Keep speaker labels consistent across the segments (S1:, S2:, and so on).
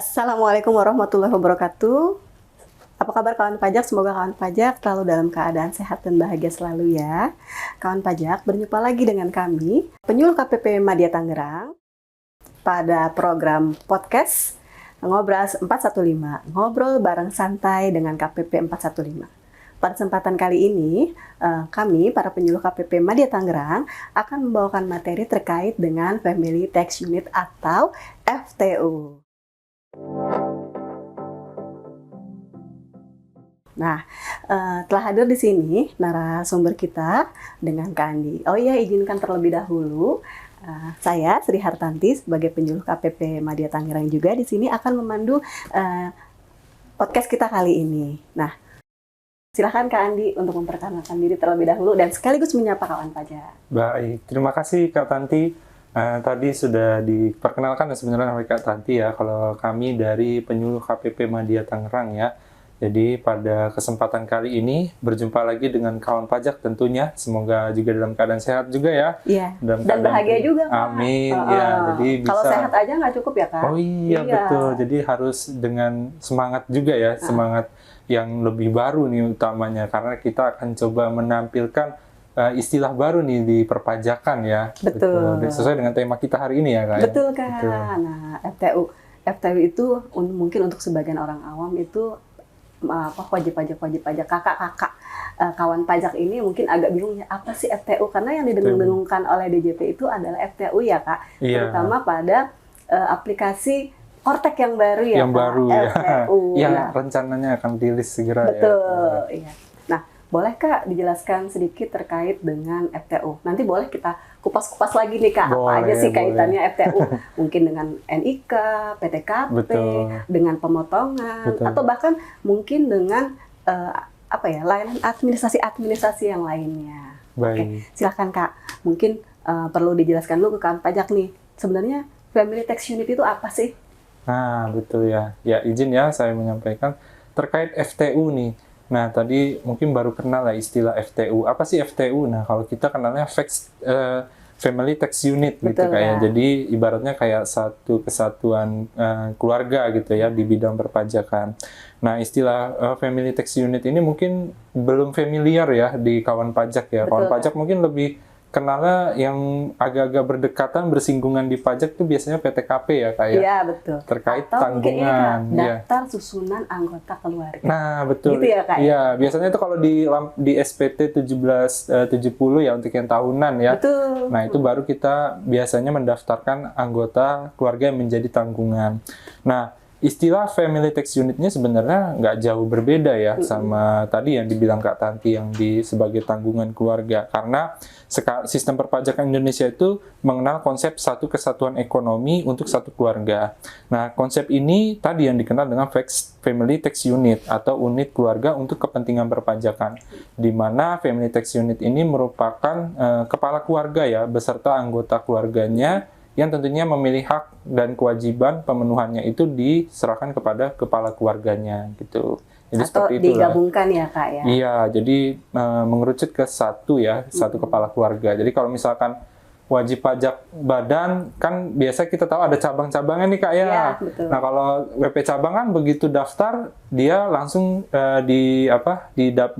S1: Assalamualaikum warahmatullahi wabarakatuh. Apa kabar kawan pajak? Semoga kawan pajak selalu dalam keadaan sehat dan bahagia selalu ya. Kawan pajak, berjumpa lagi dengan kami, penyuluh KPP Madya Tangerang, pada program podcast Ngobras 415, ngobrol bareng santai dengan KPP 415. Pada kesempatan kali ini, kami, para penyuluh KPP Madya Tangerang, akan membawakan materi terkait dengan Family Tax Unit atau FTU. Nah, telah hadir di sini narasumber kita dengan Kak Andi. Oh iya, izinkan terlebih dahulu, saya Sri Hartanti sebagai penyuluh KPP Madya Tangerang juga di sini akan memandu podcast kita kali ini. Nah, silakan Kak Andi untuk memperkenalkan diri terlebih dahulu dan sekaligus menyapa kawan pajak.
S2: Baik, terima kasih Kak Tanti. Tadi sudah diperkenalkan sebenarnya oleh Kak Tanti ya, kalau kami dari penyuluh KPP Madya Tangerang ya. Jadi pada kesempatan kali ini berjumpa lagi dengan kawan pajak tentunya. Semoga juga dalam keadaan sehat juga ya.
S1: Iya. Dan bahagia juga Kak.
S2: Amin. Ya, jadi bisa.
S1: Kalau sehat aja nggak cukup ya Kak?
S2: Oh iya, betul. Jadi harus dengan semangat juga ya, semangat yang lebih baru nih utamanya. Karena kita akan coba menampilkan istilah baru nih di perpajakan ya.
S1: Betul.
S2: Sesuai dengan tema kita hari ini ya Kak.
S1: Betul Kak. Betul. Nah, FTU itu mungkin untuk sebagian orang awam itu wajib pajak kakak-kakak kawan pajak ini mungkin agak bingung ya, apa sih FTU, karena yang didengung-dengungkan oleh DJP itu adalah FTU ya Kak. Iya. Terutama pada aplikasi Kortek yang baru ya
S2: yang Kak? Baru
S1: FTU.
S2: Ya, rencananya akan rilis segera.
S1: Betul, ya. Iya. Nah, boleh Kak dijelaskan sedikit terkait dengan FTU? Nanti boleh kita kupas-kupas lagi nih Kak, apa aja sih kaitannya FTU? Mungkin dengan NIK, PTKP, dengan pemotongan, atau bahkan mungkin dengan layanan administrasi yang lainnya.
S2: Baik.
S1: Oke, silakan Kak. Mungkin perlu dijelaskan dulu ke kawan pajak nih, sebenarnya Family Tax Unit itu apa sih?
S2: Nah, betul ya. Ya, izin ya saya menyampaikan terkait FTU nih. Nah, tadi mungkin baru kenal lah istilah FTU. Apa sih FTU? Nah, kalau kita kenalnya Family Tax Unit. Betul, gitu kayak. Jadi ibaratnya kayak satu kesatuan keluarga gitu ya di bidang perpajakan. Nah, istilah Family Tax Unit ini mungkin belum familiar ya di kawan pajak ya. Betul, kawan pajak mungkin lebih kenalnya yang agak-agak berdekatan, bersinggungan di pajak itu biasanya PTKP ya Kak ya?
S1: Iya, betul.
S2: Terkait
S1: atau
S2: tanggungan.
S1: Daftar susunan anggota keluarga.
S2: Nah, betul.
S1: Gitu ya Kak?
S2: Iya, biasanya itu kalau di SPT 1770 ya untuk yang tahunan ya.
S1: Betul.
S2: Nah, itu baru kita biasanya mendaftarkan anggota keluarga yang menjadi tanggungan. Nah, istilah Family Tax Unit-nya sebenarnya nggak jauh berbeda ya sama tadi yang dibilang Kak Tanti yang sebagai tanggungan keluarga. Karena sistem perpajakan Indonesia itu mengenal konsep satu kesatuan ekonomi untuk satu keluarga. Nah, konsep ini tadi yang dikenal dengan Family Tax Unit atau unit keluarga untuk kepentingan perpajakan. Di mana Family Tax Unit ini merupakan kepala keluarga ya, beserta anggota keluarganya yang tentunya memilih hak dan kewajiban pemenuhannya itu diserahkan kepada kepala keluarganya gitu. Jadi
S1: atau digabungkan ya Kak ya?
S2: Iya, jadi mengerucut ke satu kepala keluarga. Jadi kalau misalkan wajib pajak badan, kan biasa kita tahu ada cabang-cabangnya nih Kak ya.
S1: Iya, betul.
S2: Nah kalau WP cabang kan begitu daftar, dia langsung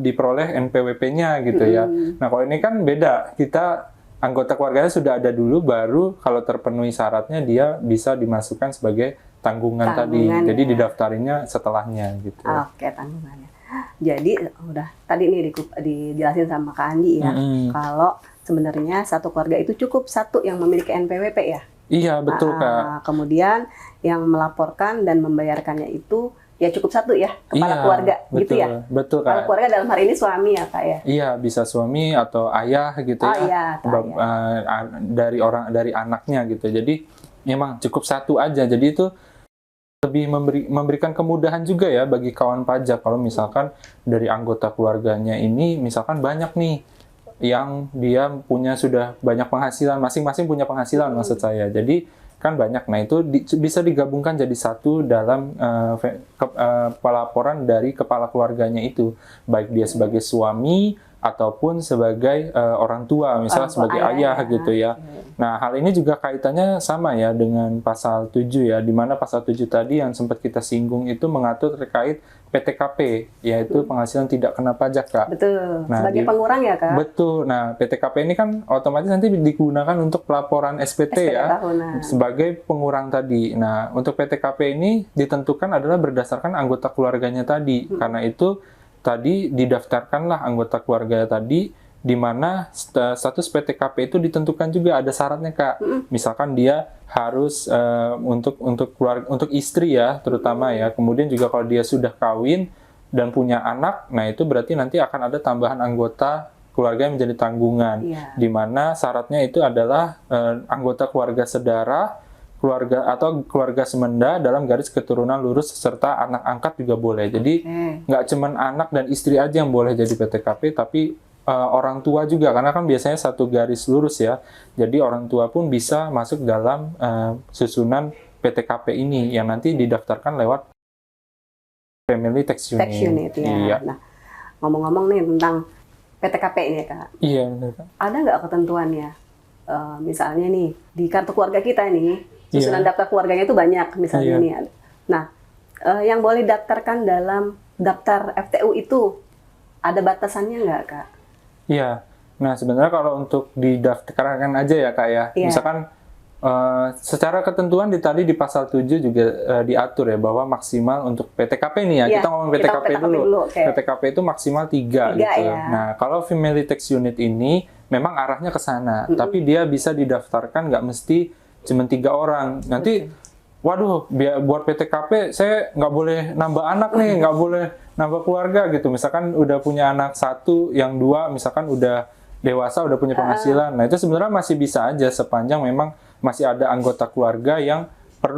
S2: diperoleh NPWP-nya gitu ya. Nah kalau ini kan beda, kita anggota keluarganya sudah ada dulu, baru kalau terpenuhi syaratnya dia bisa dimasukkan sebagai tanggungan tadi. Jadi didaftarinnya setelahnya gitu.
S1: Oke, tanggungannya. Jadi udah tadi nih dijelasin sama Kak Andi ya, kalau sebenarnya satu keluarga itu cukup satu yang memiliki NPWP ya.
S2: Iya, betul Kak.
S1: Kemudian yang melaporkan dan membayarkannya itu ya cukup satu ya, kepala keluarga,
S2: betul,
S1: gitu ya?
S2: Betul, Kak.
S1: Kepala keluarga dalam hari ini suami ya, Kak ya?
S2: Iya, bisa suami atau ayah gitu ya. Dari anaknya gitu. Jadi memang cukup satu aja. Jadi itu lebih memberikan kemudahan juga ya bagi kawan pajak. Kalau misalkan dari anggota keluarganya ini misalkan banyak nih yang dia punya sudah banyak penghasilan, masing-masing punya penghasilan maksud saya. Jadi kan banyak. Nah, itu bisa digabungkan jadi satu dalam pelaporan dari kepala keluarganya itu. Baik dia sebagai suami ataupun sebagai orang tua, misalnya
S1: Orang tua,
S2: sebagai ayah
S1: ya.
S2: gitu ya. Nah, hal ini juga kaitannya sama ya dengan pasal 7 ya, di mana pasal 7 tadi yang sempat kita singgung itu mengatur terkait PTKP, yaitu penghasilan tidak kena pajak, Kak.
S1: Betul.
S2: Nah,
S1: Sebagai pengurang ya, Kak?
S2: Betul. Nah, PTKP ini kan otomatis nanti digunakan untuk pelaporan SPT ya,
S1: tahunan.
S2: sebagai pengurang tadi. Nah, untuk PTKP ini ditentukan adalah berdasarkan anggota keluarganya tadi. Karena itu tadi didaftarkanlah anggota keluarga tadi, di mana status PTKP itu ditentukan juga ada syaratnya, Kak. Misalkan dia harus untuk keluarga, untuk istri ya, terutama ya. Kemudian juga kalau dia sudah kawin dan punya anak, nah itu berarti nanti akan ada tambahan anggota keluarga yang menjadi tanggungan, di mana syaratnya itu adalah anggota keluarga sedara, keluarga atau keluarga semenda dalam garis keturunan lurus serta anak angkat juga boleh. Jadi nggak cuman anak dan istri aja yang boleh jadi PTKP, tapi orang tua juga, karena kan biasanya satu garis lurus ya. Jadi orang tua pun bisa masuk dalam susunan PTKP ini yang nanti didaftarkan lewat Family Tax Unit.
S1: Tax unit ya.
S2: Iya.
S1: Nah, ngomong-ngomong nih tentang PTKP ini, Kak.
S2: Iya, benar, Kak.
S1: Ada nggak ketentuannya? Misalnya nih, di kartu keluarga kita nih, susunan daftar keluarganya itu banyak, misalnya nih. Nah, yang boleh daftarkan dalam daftar FTU itu ada batasannya nggak, Kak?
S2: Iya. Nah, sebenarnya kalau untuk didaftarkan aja ya, Kak ya. Misalkan secara ketentuan tadi di pasal 7 juga diatur ya bahwa maksimal untuk PTKP nih ya. Kita ngomong PTKP dulu. PTKP itu maksimal 3 gitu.
S1: Ya.
S2: Nah, kalau Family Tax Unit ini memang arahnya ke sana, tapi dia bisa didaftarkan nggak mesti cuma 3 orang. Nanti waduh, buat PTKP saya nggak boleh nambah anak nih, nggak boleh nambah keluarga gitu. Misalkan udah punya anak 1, yang 2 misalkan udah dewasa, udah punya penghasilan. Nah, itu sebenarnya masih bisa aja sepanjang memang masih ada anggota keluarga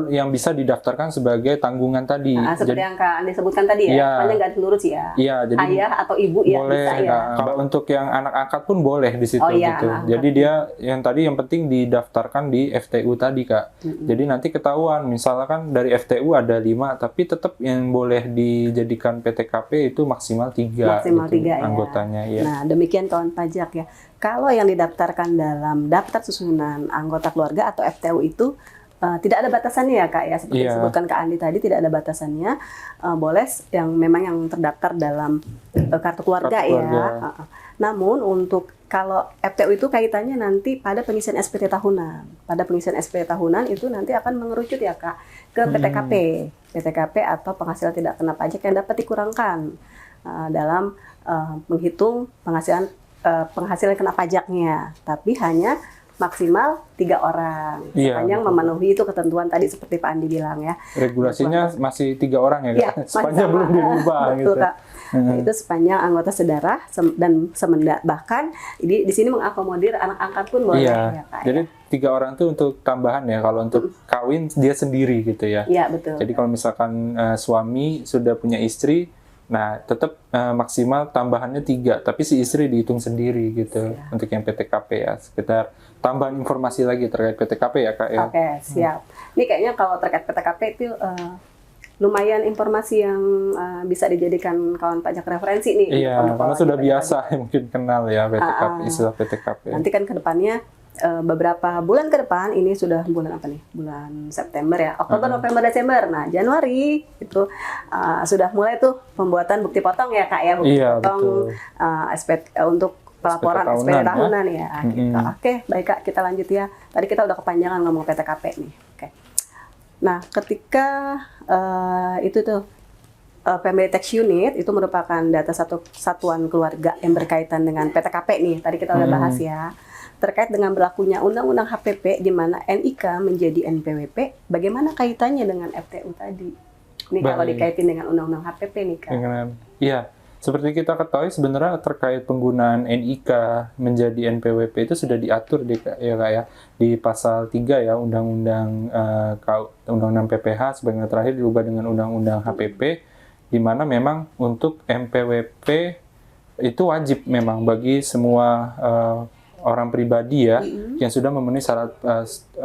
S2: yang bisa didaftarkan sebagai tanggungan tadi.
S1: Seperti yang Kak Andi sebutkan tadi ya, sepanjang garis lurus ya.
S2: Iya, jadi
S1: ayah atau ibu ya
S2: boleh,
S1: bisa ya.
S2: Kalau untuk yang anak angkat pun boleh di situ gitu. Jadi dia yang penting didaftarkan di FTU tadi, Kak. Jadi nanti ketahuan misalkan dari FTU ada 5, tapi tetap yang boleh dijadikan PTKP itu maksimal 3
S1: maksimal
S2: gitu,
S1: 3
S2: anggotanya ya.
S1: Nah, demikian kawan pajak ya. Kalau yang didaftarkan dalam daftar susunan anggota keluarga atau FTU itu tidak ada batasannya ya, Kak ya, seperti disebutkan Kak Andi tadi, tidak ada batasannya, boleh yang memang yang terdaftar dalam kartu keluarga ya. Namun untuk kalau FTU itu kaitannya nanti pada pengisian SPT tahunan. Pada pengisian SPT tahunan itu nanti akan mengerucut ya, Kak, ke PTKP. PTKP atau penghasilan tidak kena pajak yang dapat dikurangkan dalam menghitung penghasilan kena pajaknya, tapi hanya maksimal 3 orang, sepanjang memenuhi itu ketentuan tadi seperti Pak Andi bilang ya.
S2: Regulasinya masih 3 orang ya, Kak? Sepanjang belum dirubah gitu.
S1: Kak. Nah, itu sepanjang anggota saudara dan semenda, bahkan di sini mengakomodir anak angkat pun boleh ya, Kak.
S2: Jadi 3 orang itu untuk tambahan ya, kalau untuk kawin dia sendiri gitu ya.
S1: Iya, betul.
S2: Jadi kalau misalkan suami sudah punya istri, nah tetap maksimal tambahannya 3, tapi si istri dihitung sendiri gitu untuk yang PTKP ya. Sekitar tambahan informasi lagi terkait PTKP ya, Kak ya.
S1: Oke, siap. Ini kayaknya kalau terkait PTKP itu lumayan informasi yang bisa dijadikan kawan pajak referensi nih.
S2: Iya, karena sudah biasa mungkin kenal ya PTKP, istilah PTKP.
S1: Nanti kan ke depannya beberapa bulan ke depan, ini sudah bulan apa nih? Bulan September ya, Oktober, November, Desember. Nah, Januari itu sudah mulai tuh pembuatan bukti potong ya, Kak ya, bukti potong SPT untuk pelaporan SPT tahunan ya. Gitu. Oke, baik Kak, kita lanjut ya. Tadi kita udah kepanjangan ngomong PTKP nih. Oke. Nah, ketika itu tuh Family Tax Unit itu merupakan data satu satuan keluarga yang berkaitan dengan PTKP nih. Tadi kita udah bahas ya. Terkait dengan berlakunya Undang-Undang HPP di mana NIK menjadi NPWP, bagaimana kaitannya dengan FTU tadi? Ini kalau dikaitin dengan Undang-Undang HPP nih, Kak.
S2: Iya. Seperti kita ketahui sebenarnya terkait penggunaan NIK menjadi NPWP itu sudah diatur ya, Kak ya, di pasal 3 ya Undang-Undang PPH sebagai terakhir diubah dengan Undang-Undang HPP, di mana memang untuk NPWP itu wajib memang bagi semua orang pribadi ya, yang sudah memenuhi syarat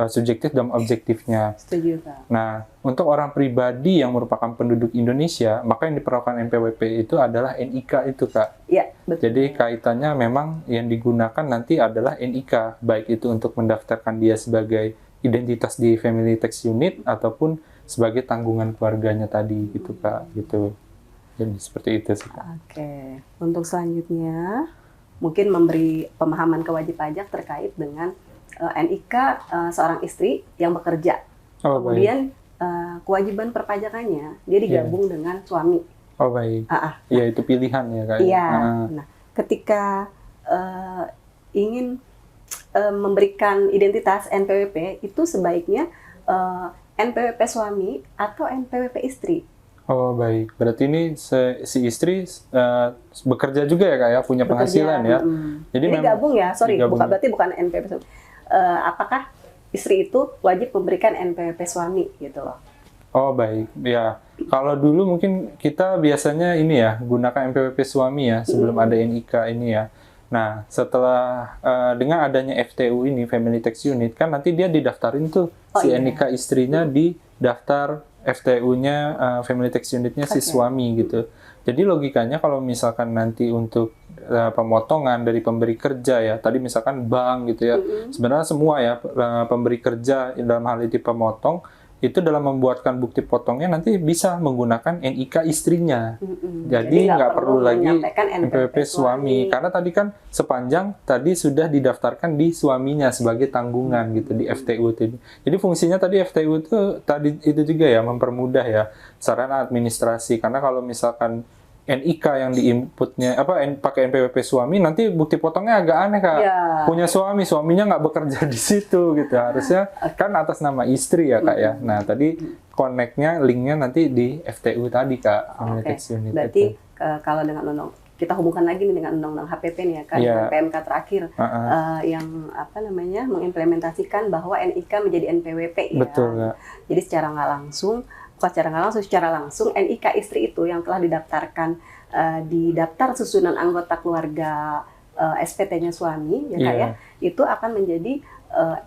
S2: subjektif dan objektifnya.
S1: Setuju, Kak.
S2: Nah, untuk orang pribadi yang merupakan penduduk Indonesia, maka yang diperlukan NPWP itu adalah NIK itu, Kak.
S1: Iya, betul.
S2: Jadi kaitannya memang yang digunakan nanti adalah NIK, baik itu untuk mendaftarkan dia sebagai identitas di Family Tax Unit ataupun sebagai tanggungan keluarganya tadi gitu, Kak. Gitu. Jadi seperti itu sih, Kak.
S1: Oke. Untuk selanjutnya, mungkin memberi pemahaman ke wajib pajak terkait dengan NIK seorang istri yang bekerja.
S2: Oh,
S1: Kemudian kewajiban perpajakannya dia digabung dengan suami.
S2: Oh, baik. Iya, itu pilihan ya, Kak.
S1: Iya. Nah, ketika ingin memberikan identitas NPWP, itu sebaiknya NPWP suami atau NPWP istri.
S2: Oh, baik. Berarti ini si istri bekerja juga ya, Kak ya, punya penghasilan ya.
S1: Jadi gabung ya,
S2: digabung.
S1: berarti bukan NPWP suami. Apakah istri itu wajib memberikan NPWP suami gitu loh?
S2: Oh, baik. Ya, kalau dulu mungkin kita biasanya ini ya, gunakan NPWP suami ya, sebelum ada NIK ini ya. Nah, setelah dengan adanya FTU ini, Family Tax Unit, kan nanti dia didaftarin tuh NIK istrinya di daftar FTU-nya, Family Tax Unit-nya si suami gitu. Jadi logikanya kalau misalkan nanti untuk pemotongan dari pemberi kerja ya, tadi misalkan bank gitu ya, sebenarnya semua ya pemberi kerja dalam hal ini pemotong, itu dalam membuatkan bukti potongnya nanti bisa menggunakan NIK istrinya. Jadi nggak perlu lagi NPWP suami. Karena tadi kan sepanjang tadi sudah didaftarkan di suaminya sebagai tanggungan gitu di FTU itu. Jadi fungsinya tadi FTU itu tadi itu juga ya mempermudah ya sarana administrasi. Karena kalau misalkan NIK yang diinputnya pakai NPWP suami, nanti bukti potongnya agak aneh, Kak. Punya suaminya nggak bekerja di situ gitu. Harusnya kan atas nama istri ya, Kak ya. Nah, tadi connect-nya, linknya nanti di FTU tadi, Kak. Unit
S1: berarti kalau dengan kita hubungkan lagi nih dengan undang-undang HPP nih ya, kan, dengan PMK terakhir yang mengimplementasikan bahwa NIK menjadi NPWP ya.
S2: Betul, Kak.
S1: Jadi secara langsung NIK istri itu yang telah didaftarkan di daftar susunan anggota keluarga SPT-nya suami ya, Kak ya, itu akan menjadi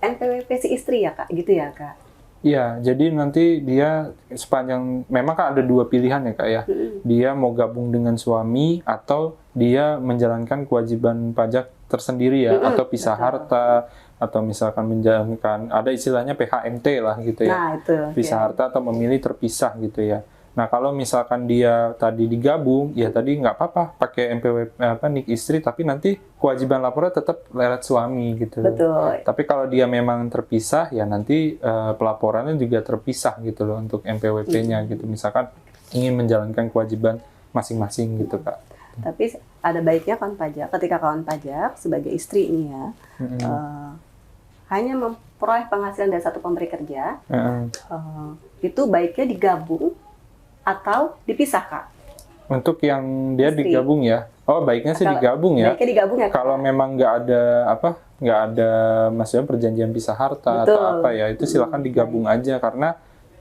S1: NPWP si istri ya, Kak, gitu ya, Kak.
S2: Iya, jadi nanti dia sepanjang, memang kan ada dua pilihan ya, Kak ya. Dia mau gabung dengan suami atau dia menjalankan kewajiban pajak tersendiri ya, atau pisah harta, atau misalkan menjalankan, ada istilahnya PHMT lah gitu ya.
S1: Nah, itu.
S2: Pisah harta atau memilih terpisah gitu ya. Nah, kalau misalkan dia tadi digabung, ya tadi nggak apa-apa pakai NPWP NIK istri, tapi nanti kewajiban lapornya tetap lewat suami gitu.
S1: Betul.
S2: Tapi kalau dia memang terpisah, ya nanti pelaporannya juga terpisah gitu loh untuk NPWP-nya gitu. Misalkan ingin menjalankan kewajiban masing-masing gitu, Kak.
S1: Tapi ada baiknya kawan pajak, ketika kawan pajak sebagai istri ini ya, hanya memperoleh penghasilan dari satu pemberi kerja, itu baiknya digabung atau dipisah, Kak?
S2: Untuk yang dia
S1: istri
S2: digabung ya? Oh, baiknya sih digabung ya.
S1: Baiknya digabung ya, Kak?
S2: Kalau memang nggak ada maksudnya perjanjian pisah harta atau apa ya, itu silakan digabung aja karena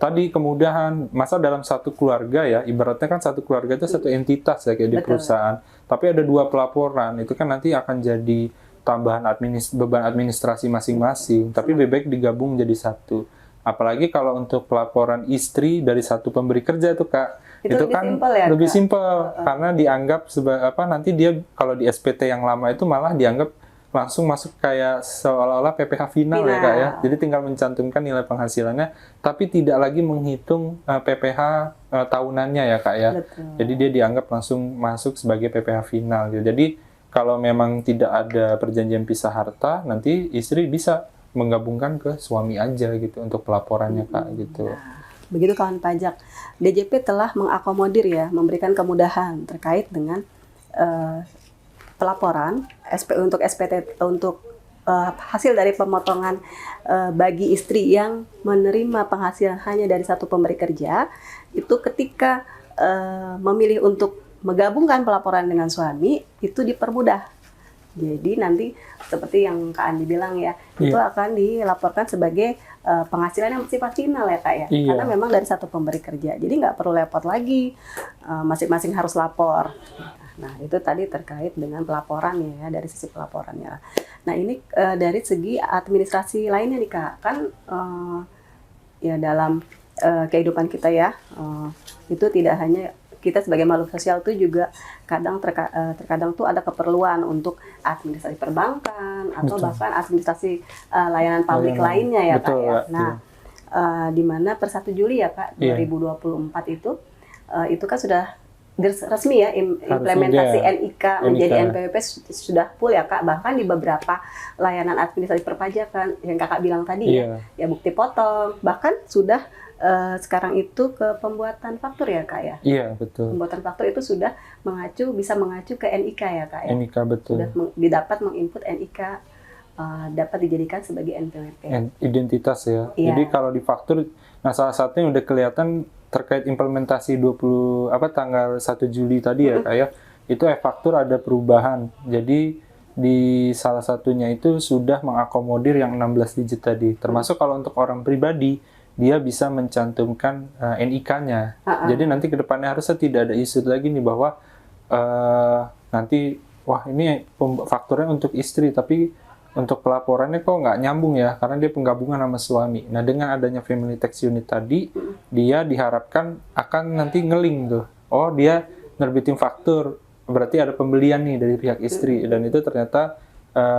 S2: tadi kemudahan, masa dalam satu keluarga ya, ibaratnya kan satu keluarga itu satu entitas ya kayak di perusahaan. Tapi ada dua pelaporan, itu kan nanti akan jadi tambahan beban administrasi masing-masing. Tapi lebih baik digabung jadi satu. Apalagi kalau untuk pelaporan istri dari satu pemberi kerja itu, Kak, itu kan lebih simpel karena dianggap nanti dia kalau di SPT yang lama itu malah dianggap langsung masuk kayak seolah-olah PPh final ya, Kak ya. Jadi tinggal mencantumkan nilai penghasilannya, tapi tidak lagi menghitung PPh tahunannya ya, Kak ya.
S1: Betul.
S2: Jadi dia dianggap langsung masuk sebagai PPh final gitu. Jadi kalau memang tidak ada perjanjian pisah harta, nanti istri bisa menggabungkan ke suami aja gitu untuk pelaporannya, Kak gitu.
S1: Nah, begitu kawan pajak, DJP telah mengakomodir ya, memberikan kemudahan terkait dengan pelaporan untuk SPT untuk hasil dari pemotongan bagi istri yang menerima penghasilan hanya dari satu pemberi kerja, itu ketika memilih untuk menggabungkan pelaporan dengan suami itu dipermudah. Jadi nanti seperti yang Kak Andi bilang ya, itu akan dilaporkan sebagai penghasilan yang sifat final ya, Kak ya. Karena memang dari satu pemberi kerja. Jadi nggak perlu repot lagi, masing-masing harus lapor. Nah, itu tadi terkait dengan pelaporan ya, dari sisi pelaporannya. Nah ini dari segi administrasi lainnya nih Kak, kan ya dalam kehidupan kita ya, itu tidak hanya kita sebagai makhluk sosial tuh juga terkadang tuh ada keperluan untuk administrasi perbankan atau
S2: Betul.
S1: bahkan administrasi layanan publik lainnya ya Kak
S2: Betul,
S1: ya.
S2: Kak.
S1: Nah, di mana per 1 Juli ya Kak
S2: Iya.
S1: 2024 itu kan sudah resmi ya implementasi
S2: ya.
S1: NIK menjadi
S2: NIK.
S1: NPWP sudah full ya Kak, bahkan di beberapa layanan administrasi perpajakan yang Kakak bilang tadi
S2: Iya.
S1: ya bukti potong, bahkan sudah sekarang itu ke pembuatan faktur ya Kak ya.
S2: Iya, betul.
S1: Pembuatan faktur itu sudah bisa mengacu ke NIK ya Kak ya.
S2: NIK, betul.
S1: Sudah didapat menginput NIK, dapat dijadikan sebagai NPWP.
S2: Identitas ya.
S1: Iya.
S2: Jadi kalau di faktur, nah salah satunya udah kelihatan terkait implementasi tanggal 1 Juli tadi ya Kak ya. Itu e-faktur ada perubahan. Jadi di salah satunya itu sudah mengakomodir yang 16 digit tadi. Termasuk kalau untuk orang pribadi, dia bisa mencantumkan NIK-nya. Jadi nanti ke depannya harusnya tidak ada isu lagi nih bahwa nanti wah ini fakturnya untuk istri tapi untuk pelaporannya kok nggak nyambung ya karena dia penggabungan sama suami. Nah dengan adanya family tax unit tadi, dia diharapkan akan nanti ngeling tuh. Oh dia nerbitin faktur, berarti ada pembelian nih dari pihak istri dan itu ternyata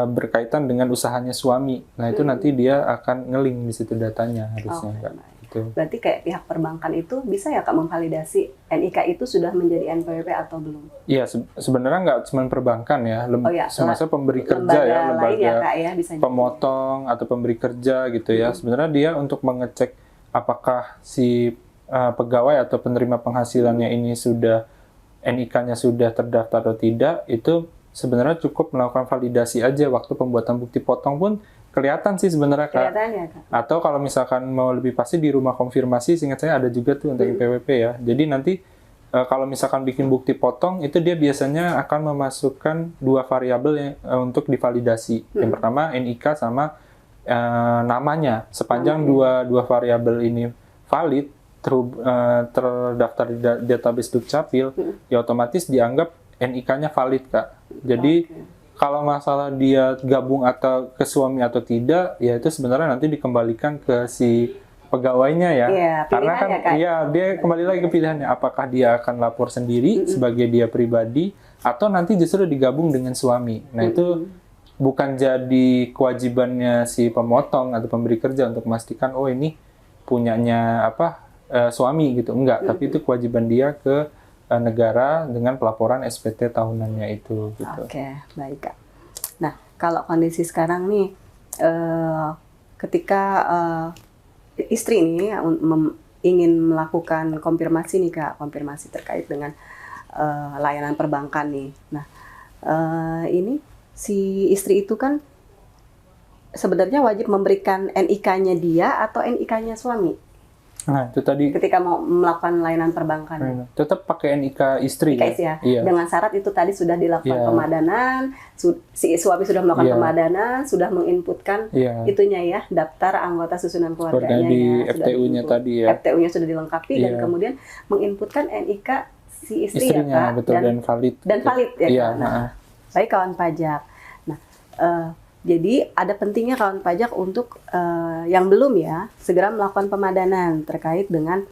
S2: berkaitan dengan usahanya suami. Nah itu nanti dia akan ngeling di situ datanya harusnya Kak. Gitu.
S1: Berarti kayak pihak perbankan itu bisa ya Kak memvalidasi NIK itu sudah menjadi NPWP atau belum?
S2: Iya sebenarnya nggak cuma perbankan ya, semasa pemberi kerja
S1: lembaga
S2: ya,
S1: lain
S2: lembaga
S1: ya, Kak, ya, bisa
S2: pemotong atau pemberi kerja gitu ya. Sebenarnya dia untuk mengecek apakah si pegawai atau penerima penghasilannya ini sudah NIK-nya sudah terdaftar atau tidak, itu sebenarnya cukup melakukan validasi aja waktu pembuatan bukti potong pun kelihatan sih sebenarnya Kak.
S1: kelihatan ya Kak.
S2: Atau kalau misalkan mau lebih pasti di rumah konfirmasi, seingat saya ada juga tuh untuk IPWP ya. Jadi nanti kalau misalkan bikin bukti potong itu dia biasanya akan memasukkan 2 variabel yang, untuk divalidasi. Yang pertama NIK sama namanya. Sepanjang dua variabel ini valid terdaftar di database Dukcapil, ya otomatis dianggap NIK-nya valid Kak. Jadi kalau masalah dia gabung atau ke suami atau tidak, ya itu sebenarnya nanti dikembalikan ke si pegawainya ya.
S1: Iya,
S2: Karena kan
S1: pilihan ya, Kak.
S2: iya dia kembali lagi ke pilihannya apakah dia akan lapor sendiri sebagai dia pribadi atau nanti justru digabung dengan suami. Nah, itu bukan jadi kewajibannya si pemotong atau pemberi kerja untuk memastikan oh ini punyanya suami gitu. Enggak, tapi itu kewajiban dia ke negara dengan pelaporan SPT tahunannya itu gitu.
S1: Oke, baik Kak. Nah, kalau kondisi sekarang nih ketika istri ini ingin melakukan konfirmasi nih Kak, konfirmasi terkait dengan layanan perbankan nih. Nah, ini si istri itu kan sebenarnya wajib memberikan NIK-nya dia atau NIK-nya suami
S2: Nah, itu tadi
S1: ketika mau melakukan layanan perbankan.
S2: tetap pakai NIK istri
S1: NIK ya.
S2: Iya.
S1: Dengan syarat itu tadi sudah dilakukan
S2: Iya.
S1: pemadanan, si suami sudah melakukan
S2: Iya.
S1: pemadanan, sudah menginputkan
S2: Iya.
S1: itunya ya, daftar anggota susunan keluarganya
S2: di
S1: ya, sudah
S2: FTU-nya
S1: diinput.
S2: tadi ya.
S1: FTU-nya sudah dilengkapi dan
S2: Iya.
S1: kemudian menginputkan NIK si istri
S2: Istrinya
S1: ya Kak,
S2: betul dan valid.
S1: dan
S2: gitu.
S1: valid ya
S2: Iya,
S1: Kak. Nah, baik kawan pajak. Nah, jadi ada pentingnya kawan pajak untuk yang belum ya segera melakukan pemadanan terkait dengan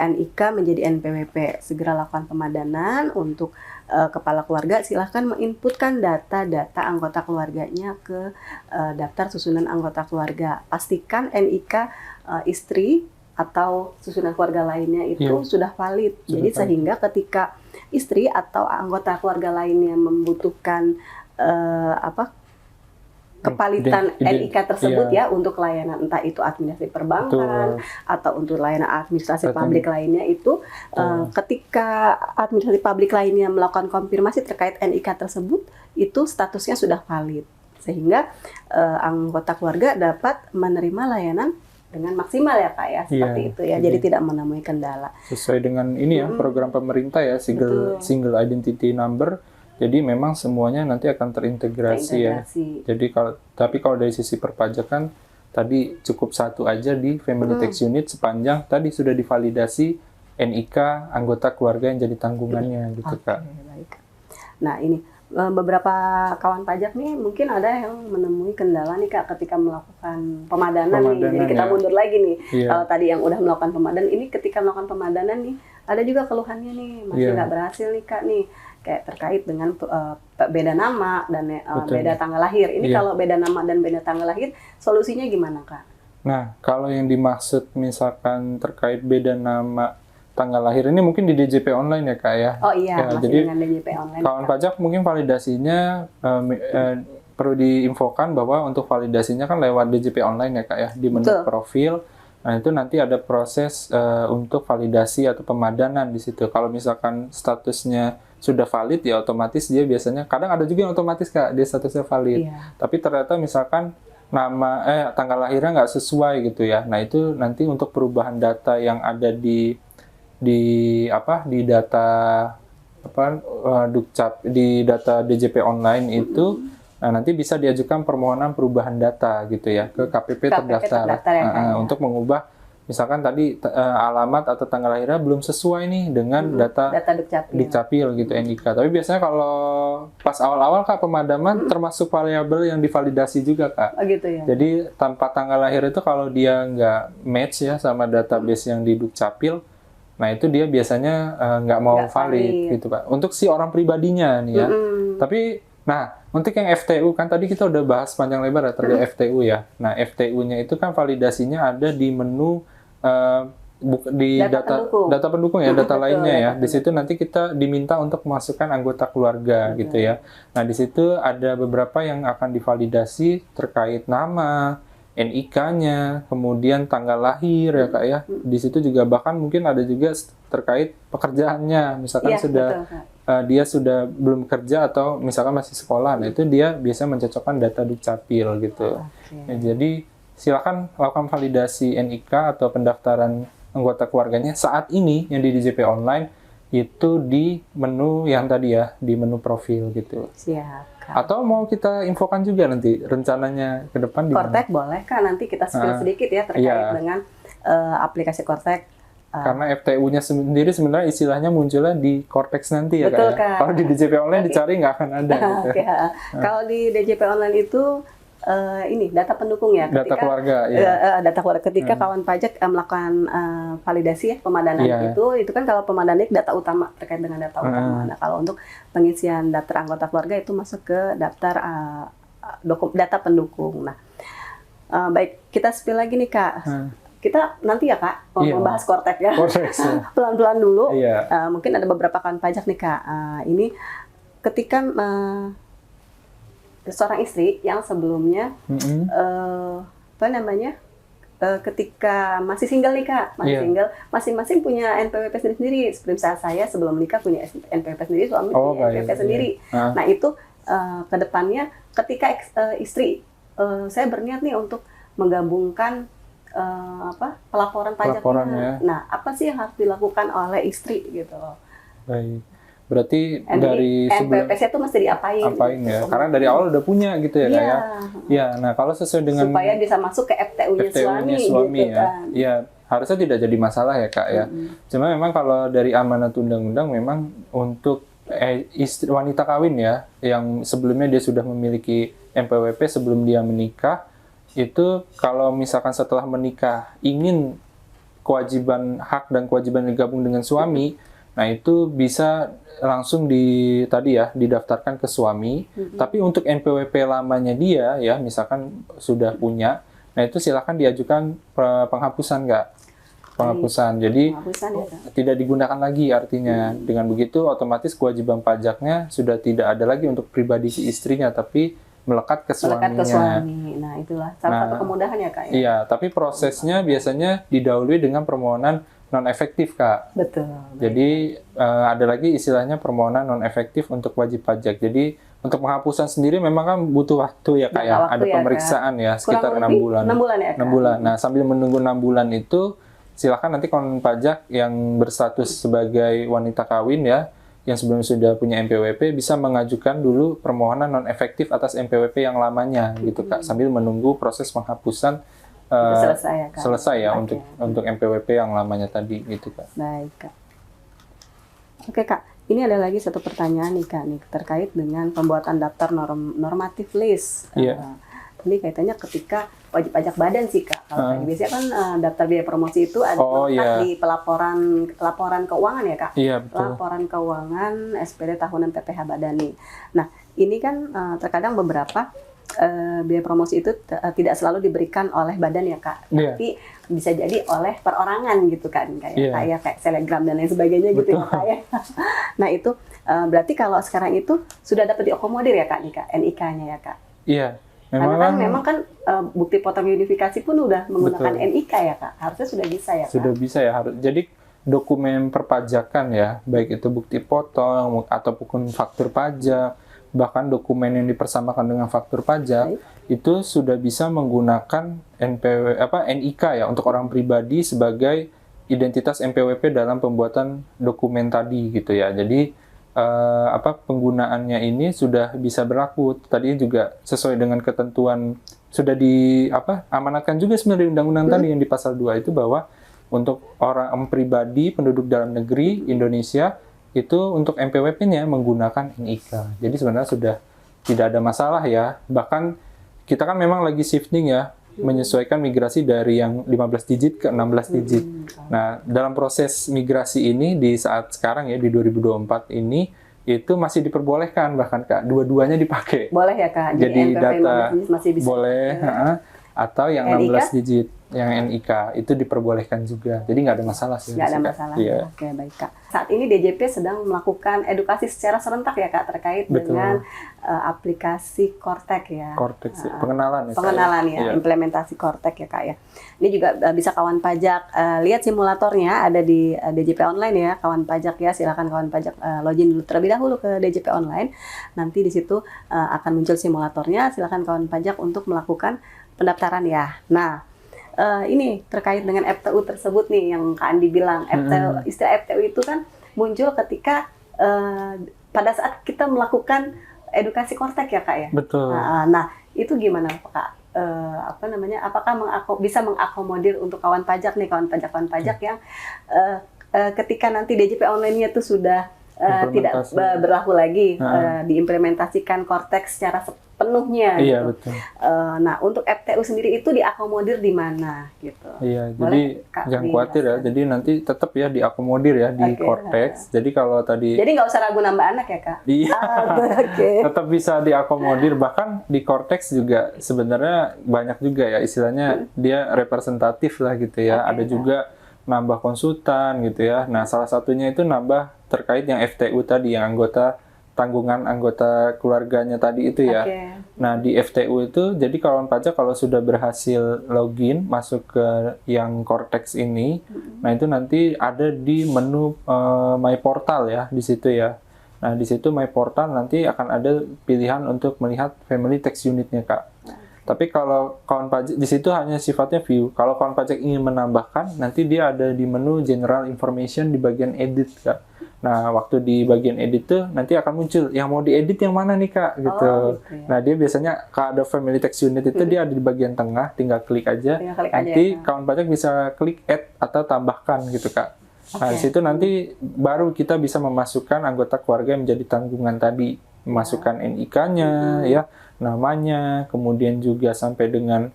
S1: NIK menjadi NPWP. Segera lakukan pemadanan untuk kepala keluarga. Silahkan menginputkan data-data anggota keluarganya ke daftar susunan anggota keluarga. Pastikan NIK istri atau susunan keluarga lainnya itu sudah valid. Jadi sehingga ketika istri atau anggota keluarga lainnya membutuhkan kepalitan NIK tersebut ya untuk layanan entah itu administrasi perbankan atau untuk layanan administrasi publik lainnya itu ketika administrasi publik lainnya melakukan konfirmasi terkait NIK tersebut itu statusnya sudah valid sehingga anggota keluarga dapat menerima layanan dengan maksimal ya Kak ya seperti itu ya jadi tidak menemui kendala
S2: sesuai dengan ini ya program pemerintah ya single identity number. Jadi memang semuanya nanti akan terintegrasi ya. Jadi kalau dari sisi perpajakan tadi cukup satu aja di family tax unit sepanjang tadi sudah divalidasi NIK anggota keluarga yang jadi tanggungannya gitu Kak.
S1: Baik. Nah ini beberapa kawan pajak nih mungkin ada yang menemui kendala nih Kak ketika melakukan pemadanan nih. Jadi kita
S2: ya.
S1: mundur lagi nih.
S2: Iya.
S1: Kalau tadi yang udah melakukan pemadanan, ini ketika melakukan pemadanan nih ada juga keluhannya nih masih
S2: Iya.
S1: nggak berhasil nih Kak nih. Kayak terkait dengan beda nama dan
S2: Betul.
S1: beda tanggal lahir. Ini
S2: Iya.
S1: kalau beda nama dan beda tanggal lahir, solusinya gimana Kak?
S2: Nah, kalau yang dimaksud misalkan terkait beda nama tanggal lahir ini mungkin di DJP online ya Kak ya?
S1: Oh iya,
S2: Ya,
S1: masih
S2: jadi
S1: dengan DJP online.
S2: kawan
S1: Kak.
S2: pajak mungkin validasinya perlu diinfokan bahwa untuk validasinya kan lewat DJP online ya Kak ya, di menu
S1: Betul.
S2: profil. Nah, itu nanti ada proses untuk validasi atau pemadanan di situ. Kalau misalkan statusnya sudah valid ya otomatis dia biasanya, kadang ada juga yang otomatis Kak, dia statusnya valid.
S1: Iya.
S2: Tapi ternyata misalkan tanggal lahirnya nggak sesuai gitu ya. Nah, itu nanti untuk perubahan data yang ada di data Dukcap, di data DJP online itu, nah nanti bisa diajukan permohonan perubahan data gitu ya ke KPP terdaftar,
S1: ya, Kak, ya?
S2: untuk mengubah misalkan tadi alamat atau tanggal lahirnya belum sesuai nih dengan data
S1: Dukcapil.
S2: Dukcapil gitu, NIK. Tapi biasanya kalau pas awal-awal Kak pemadaman termasuk variabel yang divalidasi juga Kak.
S1: Oh gitu ya.
S2: Jadi tanpa tanggal lahir itu kalau dia nggak match ya sama database yang di Dukcapil, nah itu dia biasanya nggak mau
S1: Nggak valid.
S2: gitu Pak. Untuk si orang pribadinya nih ya. Tapi nah untuk yang FTU kan tadi kita udah bahas panjang lebar ya terkait FTU ya. Nah FTU-nya itu kan validasinya ada di menu di data pendukung ya, data
S1: Betul,
S2: lainnya ya.
S1: data
S2: Di situ nanti kita diminta untuk masukkan anggota keluarga gitu ya. Nah di situ ada beberapa yang akan divalidasi terkait nama, NIK-nya, kemudian tanggal lahir ya Kak ya. Di situ juga bahkan mungkin ada juga terkait pekerjaannya, misalkan
S1: Iya,
S2: sudah
S1: betul, Kak.
S2: dia sudah belum kerja atau misalkan masih sekolah. Nah itu dia biasa mencocokkan data Dukcapil gitu.
S1: Oke.
S2: Ya, jadi silakan lakukan validasi NIK atau pendaftaran anggota keluarganya saat ini yang di DJP online itu di menu yang tadi ya, di menu profil gitu.
S1: Siap, Kak.
S2: Atau mau kita infokan juga nanti rencananya ke depan di mana?
S1: Kortek boleh Kak, nanti kita spill sedikit ya terkait
S2: Iya.
S1: dengan aplikasi Kortek.
S2: Karena FTU-nya sendiri sebenarnya istilahnya munculnya di Cortex nanti ya
S1: Betul,
S2: Kak ya.
S1: Kak.
S2: Kalau di DJP online dicari nggak akan ada gitu.
S1: Oke, kalau di DJP online itu ini data pendukung ya,
S2: Data keluarga ya.
S1: data keluarga ketika kawan pajak melakukan validasi ya pemadanan
S2: Iya.
S1: itu kan kalau pemadanan data utama terkait dengan data utama. Nah kalau untuk pengisian daftar anggota keluarga itu masuk ke daftar data pendukung. Nah baik, kita spill lagi nih Kak. Kita nanti ya Kak
S2: Iya.
S1: membahas Kortek ya.
S2: Cortex ya.
S1: Pelan-pelan dulu.
S2: Iya.
S1: Mungkin ada beberapa kawan pajak nih Kak. Ini ketika seorang istri yang sebelumnya apa namanya ketika masih single nih Kak, masih
S2: Iya.
S1: single, masing-masing punya NPWP sendiri. Seperti misalnya saya sebelum nikah punya NPWP sendiri, suami
S2: Oh,
S1: punya
S2: baik.
S1: NPWP sendiri.
S2: Iya.
S1: Nah itu ke depannya ketika istri saya berniat nih untuk menggabungkan pelaporan pajaknya.
S2: Pelaporannya.
S1: Nah apa sih yang harus dilakukan oleh istri gitu loh?
S2: Baik. Berarti
S1: Jadi
S2: dari sebelum
S1: NPWP-nya itu mesti diapain?
S2: apain
S1: gitu.
S2: ya? Karena dari awal udah punya gitu ya Kak
S1: Iya.
S2: ya. Iya, nah kalau sesuai dengan
S1: Supaya bisa masuk ke FTU-nya
S2: FTU-nya
S1: suami
S2: suami
S1: gitu
S2: ya.
S1: kan.
S2: Iya, harusnya tidak jadi masalah ya Kak ya. Cuma memang kalau dari amanat undang-undang memang untuk istri wanita kawin ya yang sebelumnya dia sudah memiliki NPWP sebelum dia menikah, itu kalau misalkan setelah menikah ingin kewajiban hak dan kewajiban digabung dengan suami, nah itu bisa langsung didaftarkan ke suami. Tapi untuk NPWP lamanya dia ya misalkan sudah punya, nah itu silakan diajukan penghapusan Kak. Penghapusan. Jadi
S1: Penghapusan ya, Kak.
S2: tidak digunakan lagi artinya. Dengan begitu otomatis kewajiban pajaknya sudah tidak ada lagi untuk pribadi si istrinya tapi melekat ke
S1: Melekat
S2: suaminya.
S1: ke suami. Nah, itulah salah satu kemudahan ya, Kak ya.
S2: Iya, tapi prosesnya biasanya didahului dengan permohonan non efektif Kak.
S1: Betul.
S2: Jadi ada lagi istilahnya permohonan non efektif untuk wajib pajak. Jadi untuk penghapusan sendiri memang kan butuh waktu ya Kak ya.
S1: Butuh waktu
S2: Ada
S1: ya,
S2: pemeriksaan ya sekitar
S1: Kurang
S2: 6
S1: lebih
S2: bulan.
S1: 6 bulan ya, Kak?
S2: 6 bulan. Nah, sambil menunggu 6 bulan itu silakan nanti kawan pajak yang berstatus sebagai wanita kawin ya, yang sebelumnya sudah punya NPWP bisa mengajukan dulu permohonan non efektif atas NPWP yang lamanya gitu Kak, sambil menunggu proses penghapusan
S1: Itu selesai ya, Kak.
S2: selesai ya
S1: Oke.
S2: untuk NPWP yang lamanya tadi gitu Kak.
S1: Baik, Kak. Oke, Kak. Ini ada lagi satu pertanyaan nih Kak, nih terkait dengan pembuatan daftar normatif list.
S2: Iya.
S1: Ini kaitannya ketika wajib pajak badan sih Kak. Kalau tadi biasanya kan daftar biaya promosi itu ada di laporan keuangan ya Kak.
S2: Iya, betul.
S1: Laporan keuangan SPD tahunan PPh badan nih. Nah, ini kan terkadang beberapa biaya promosi itu tidak selalu diberikan oleh badan ya Kak, tapi bisa jadi oleh perorangan gitu kan, kayak Telegram dan lain sebagainya gitu ya Kak ya. Nah itu berarti kalau sekarang itu sudah dapat diakomodir ya Kak nih Kak, NIK-nya ya Kak.
S2: Iya.
S1: Memang kan bukti potong unifikasi pun udah menggunakan NIK ya Kak, harusnya sudah bisa ya Kak.
S2: Sudah bisa ya, harus. Jadi dokumen perpajakan ya, baik itu bukti potong ataupun faktur pajak, bahkan dokumen yang dipersamakan dengan faktur pajak, itu sudah bisa menggunakan NIK ya untuk orang pribadi sebagai identitas NPWP dalam pembuatan dokumen tadi gitu ya. Jadi penggunaannya ini sudah bisa berlaku. Tadi juga sesuai dengan ketentuan sudah amanatkan juga sebenarnya undang-undang tadi yang di pasal 2 itu, bahwa untuk orang pribadi penduduk dalam negeri Indonesia itu untuk NPWP-nya menggunakan NIK. Jadi sebenarnya sudah tidak ada masalah ya. Bahkan kita kan memang lagi shifting ya, menyesuaikan migrasi dari yang 15 digit ke 16 digit. Nah, dalam proses migrasi ini di saat sekarang ya, di 2024 ini, itu masih diperbolehkan bahkan Kak, dua-duanya dipakai.
S1: Boleh ya Kak?
S2: Jadi data
S1: masih bisa
S2: boleh, atau yang 16 digit, yang NIK itu diperbolehkan juga. Jadi nggak ada masalah sih.
S1: Nggak ada masalah.
S2: Iya.
S1: Oke, baik Kak. Saat ini DJP sedang melakukan edukasi secara serentak ya Kak terkait dengan aplikasi Kortek ya.
S2: Kortek sih, pengenalan ya.
S1: Pengenalan ya,
S2: iya.
S1: Implementasi Kortek ya Kak ya. Ini juga bisa kawan pajak lihat simulatornya ada di DJP Online ya, kawan pajak ya. Silakan kawan pajak login dulu terlebih dahulu ke DJP Online. Nanti di situ akan muncul simulatornya. Silakan kawan pajak untuk melakukan pendaftaran ya. Nah, ini terkait dengan FTU tersebut nih yang Kak Andi bilang. Istilah FTU itu kan muncul ketika pada saat kita melakukan edukasi Kortek ya Kak ya.
S2: Betul.
S1: Nah, itu gimana Kak? Apakah bisa mengakomodir untuk kawan pajak nih, kawan pajak yang ketika nanti DJP online-nya itu sudah tidak berlaku lagi, diimplementasikan Kortek secara sepenuhnya
S2: iya,
S1: gitu.
S2: Betul.
S1: Nah, untuk FTU sendiri itu diakomodir di mana gitu?
S2: Iya,
S1: Boleh,
S2: jadi
S1: Kak,
S2: jangan khawatir ya. Jadi nanti tetap ya diakomodir ya di Kortek. Jadi kalau tadi
S1: nggak usah ragu nambah anak ya Kak?
S2: Iya. Tetap bisa diakomodir. Bahkan di Kortex juga sebenarnya banyak juga ya istilahnya dia representatif lah gitu ya. Ada juga nambah konsultan gitu ya. Nah, salah satunya itu nambah terkait yang FTU tadi, yang tanggungan anggota keluarganya tadi itu ya. Nah, di FTU itu, jadi kawan pajak kalau sudah berhasil login masuk ke yang Kortex ini, nah itu nanti ada di menu My Portal ya, di situ ya. Nah, di situ My Portal nanti akan ada pilihan untuk melihat Family Tax Unit-nya, Kak. Tapi kalau kawan pajak, di situ hanya sifatnya view. Kalau kawan pajak ingin menambahkan, nanti dia ada di menu General Information di bagian Edit, Kak. Nah, waktu di bagian edit tuh nanti akan muncul yang mau diedit yang mana nih Kak gitu.
S1: Ya.
S2: Nah, dia biasanya kalau ada Family Tax Unit itu dia ada di bagian tengah, tinggal klik aja. Nanti kawan pajak bisa klik add atau tambahkan gitu Kak. Nah, di situ nanti baru kita bisa memasukkan anggota keluarga yang menjadi tanggungan tadi, memasukkan NIK-nya ya, namanya, kemudian juga sampai dengan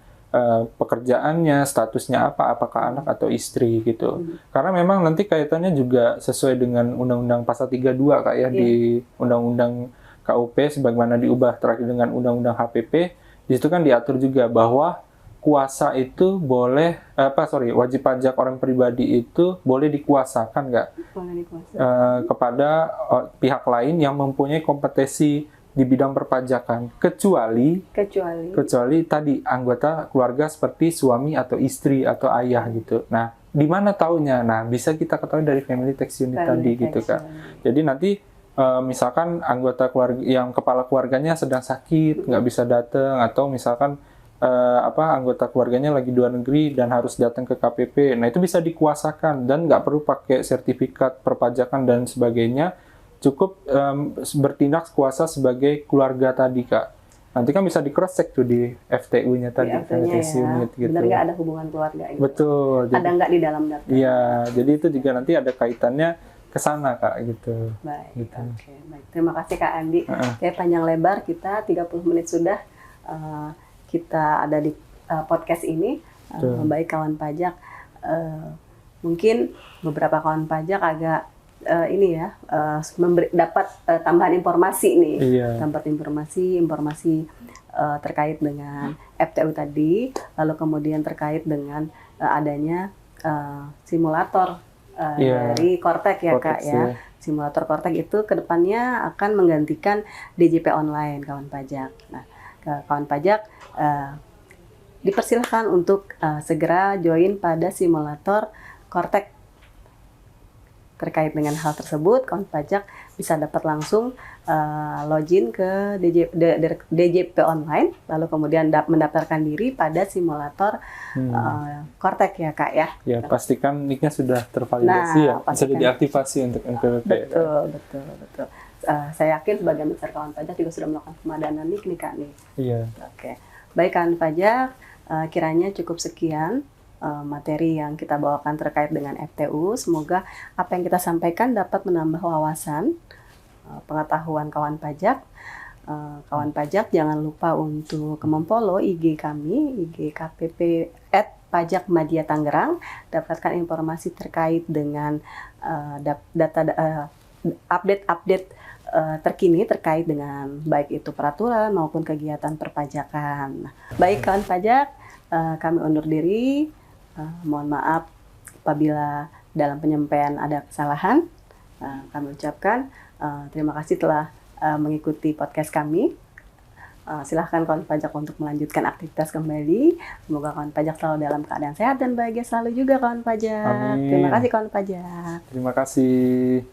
S2: pekerjaannya, statusnya apa, apakah anak atau istri gitu. Karena memang nanti kaitannya juga sesuai dengan Undang-Undang Pasal 32 Kak ya, di Undang-Undang KUP sebagaimana diubah terakhir dengan Undang-Undang HPP. Di situ kan diatur juga bahwa kuasa itu boleh, wajib pajak orang pribadi itu boleh dikuasakan nggak? Kepada pihak lain yang mempunyai kompetensi di bidang perpajakan, kecuali tadi anggota keluarga seperti suami atau istri atau ayah gitu. Nah, di mana taunya? Nah, bisa kita ketahui dari Family Tax Unit tadi gitu Kak. Jadi nanti misalkan anggota keluarga yang kepala keluarganya sedang sakit, nggak bisa datang, atau misalkan anggota keluarganya lagi di luar negeri dan harus datang ke KPP. Nah, itu bisa dikuasakan dan nggak perlu pakai sertifikat perpajakan dan sebagainya. Cukup bertindak kuasa sebagai keluarga tadi Kak. Nanti kan bisa di cross check tuh di FTU-nya tadi,
S1: Unit gitu. Benar nggak ada hubungan keluarga? Gitu.
S2: Betul.
S1: Ada nggak di dalam daftar?
S2: Iya, jadi itu juga nanti ada kaitannya ke sana Kak gitu.
S1: Baik,
S2: Gitu.
S1: oke, baik. Terima kasih Kak Andi.
S2: Heeh.
S1: Kayak panjang lebar kita 30 menit sudah kita ada di podcast ini.
S2: Betul.
S1: Baik kawan pajak, mungkin beberapa kawan pajak agak dapat tambahan informasi nih.
S2: Iya.
S1: Tambahan informasi terkait dengan FTU tadi, lalu kemudian terkait dengan adanya simulator
S2: Iya.
S1: dari Kortek ya
S2: Kortek
S1: Kak ya.
S2: ya.
S1: Simulator Kortek itu kedepannya akan menggantikan DJP online kawan pajak. Nah, kawan pajak dipersilahkan untuk segera join pada simulator Kortek. Terkait dengan hal tersebut, kawan pajak bisa dapat langsung login ke DJP online, lalu kemudian mendaftarkan diri pada simulator Kortek ya Kak ya.
S2: Ya, pastikan nicknya sudah tervalidasi
S1: Nah,
S2: ya, sudah
S1: pastikan.
S2: diaktifasi untuk NPWP.
S1: Betul. Saya yakin sebagian besar kawan pajak juga sudah melakukan pemadanan nih Kak nih.
S2: Iya.
S1: Oke, baik kawan pajak, kiranya cukup sekian materi yang kita bawakan terkait dengan FTU. Semoga apa yang kita sampaikan dapat menambah wawasan pengetahuan kawan pajak. Kawan pajak jangan lupa untuk memfollow IG kami, IG KPP @pajakmadya Tangerang. Dapatkan informasi terkait dengan update terkini terkait dengan baik itu peraturan maupun kegiatan perpajakan. Baik kawan pajak, kami undur diri. Mohon maaf apabila dalam penyampaian ada kesalahan. Kami ucapkan terima kasih telah mengikuti podcast kami. Silahkan kawan pajak untuk melanjutkan aktivitas kembali. Semoga kawan pajak selalu dalam keadaan sehat dan bahagia selalu juga kawan pajak.
S2: Amin.
S1: Terima kasih kawan pajak.
S2: Terima kasih.